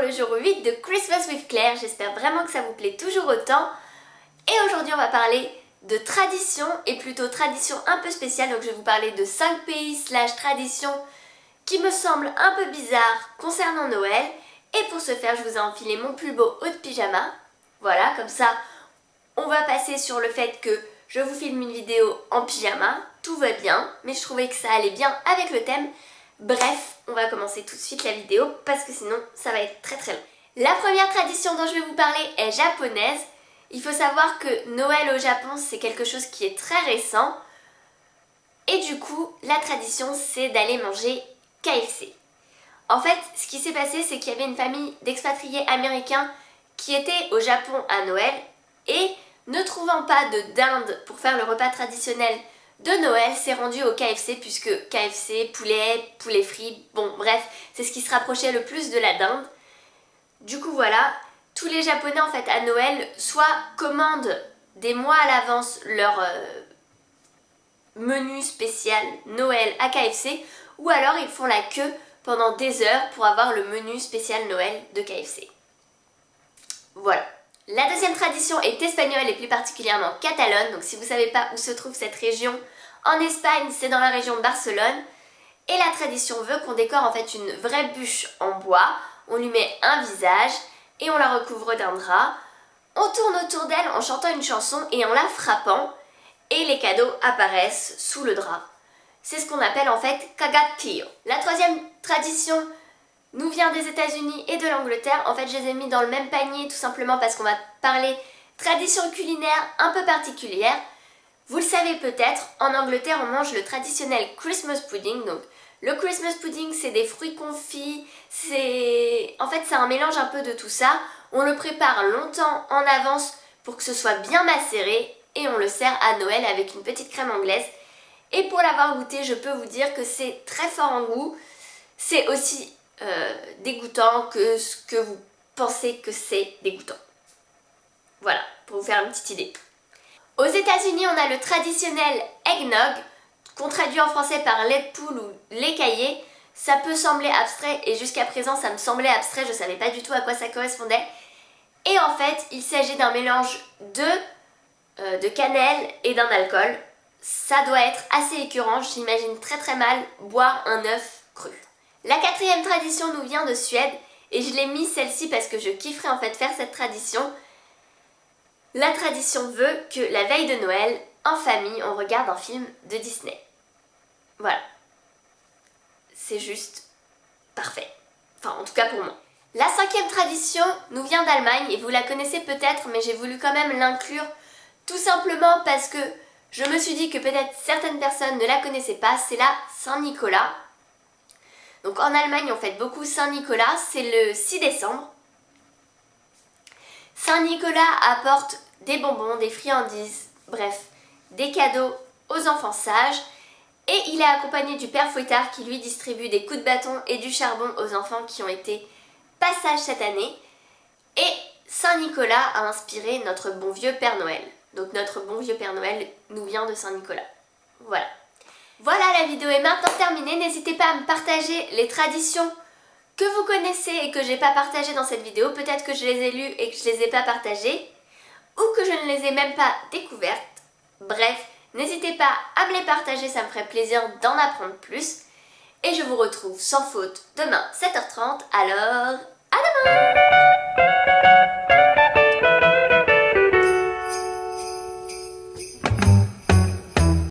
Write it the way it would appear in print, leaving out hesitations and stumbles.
le jour 8 de Christmas with Claire. J'espère vraiment que ça vous plaît toujours autant. Et aujourd'hui on va parler de traditions, et plutôt traditions un peu spéciales. Donc je vais vous parler de 5 pays / traditions qui me semblent un peu bizarres concernant Noël. Et pour ce faire, je vous ai enfilé mon plus beau haut de pyjama. Voilà, comme ça on va passer sur le fait que je vous filme une vidéo en pyjama. Tout va bien, mais je trouvais que ça allait bien avec le thème. Bref, on va commencer tout de suite la vidéo parce que sinon ça va être très long. La première tradition dont je vais vous parler est japonaise. Il faut savoir que Noël au Japon c'est quelque chose qui est très récent. Et du coup, la tradition c'est d'aller manger KFC. En fait, ce qui s'est passé c'est qu'il y avait une famille d'expatriés américains qui étaient au Japon à Noël et ne trouvant pas de dinde pour faire le repas traditionnel de Noël, s'est rendu au KFC puisque KFC, poulet frit, bon bref, c'est ce qui se rapprochait le plus de la dinde. Du coup voilà, tous les Japonais en fait à Noël soit commandent des mois à l'avance leur menu spécial Noël à KFC ou alors ils font la queue pendant des heures pour avoir le menu spécial Noël de KFC. Voilà. La deuxième tradition est espagnole et plus particulièrement catalane. Donc si vous ne savez pas où se trouve cette région, en Espagne c'est dans la région de Barcelone. Et la tradition veut qu'on décore en fait une vraie bûche en bois. On lui met un visage et on la recouvre d'un drap. On tourne autour d'elle en chantant une chanson et en la frappant. Et les cadeaux apparaissent sous le drap. C'est ce qu'on appelle en fait kagattio. La troisième tradition nous vient des États-Unis et de l'Angleterre. En fait, je les ai mis dans le même panier tout simplement parce qu'on va parler tradition culinaire un peu particulière. Vous le savez peut-être, en Angleterre, on mange le traditionnel Christmas pudding. Donc, le Christmas pudding, c'est des fruits confits. En fait, c'est un mélange un peu de tout ça. On le prépare longtemps en avance pour que ce soit bien macéré et on le sert à Noël avec une petite crème anglaise. Et pour l'avoir goûté, je peux vous dire que c'est très fort en goût. C'est aussi dégoûtant que ce que vous pensez que c'est dégoûtant. Voilà, pour vous faire une petite idée. Aux États-Unis, on a le traditionnel eggnog, qu'on traduit en français par lait de poule ou lait caillé. Ça peut sembler abstrait et jusqu'à présent ça me semblait abstrait, je ne savais pas du tout à quoi ça correspondait. Et en fait, il s'agit d'un mélange de cannelle et d'un alcool. Ça doit être assez écœurant, j'imagine très mal boire un œuf cru. La quatrième tradition nous vient de Suède et je l'ai mis celle-ci parce que je kifferais en fait faire cette tradition. La tradition veut que la veille de Noël, en famille, on regarde un film de Disney. Voilà. C'est juste parfait. Enfin, en tout cas pour moi. La cinquième tradition nous vient d'Allemagne et vous la connaissez peut-être, mais j'ai voulu quand même l'inclure tout simplement parce que je me suis dit que peut-être certaines personnes ne la connaissaient pas. C'est la Saint-Nicolas. Donc en Allemagne, on fête beaucoup Saint-Nicolas, c'est le 6 décembre. Saint-Nicolas apporte des bonbons, des friandises, bref, des cadeaux aux enfants sages. Et il est accompagné du père Fouettard qui lui distribue des coups de bâton et du charbon aux enfants qui ont été passage cette année. Et Saint-Nicolas a inspiré notre bon vieux Père Noël. Donc notre bon vieux Père Noël nous vient de Saint-Nicolas. Voilà. Voilà, la vidéo est maintenant terminée. N'hésitez pas à me partager les traditions que vous connaissez et que je n'ai pas partagées dans cette vidéo. Peut-être que je les ai lues et que je ne les ai pas partagées. Ou que je ne les ai même pas découvertes. Bref, n'hésitez pas à me les partager, ça me ferait plaisir d'en apprendre plus. Et je vous retrouve sans faute demain 7h30. Alors,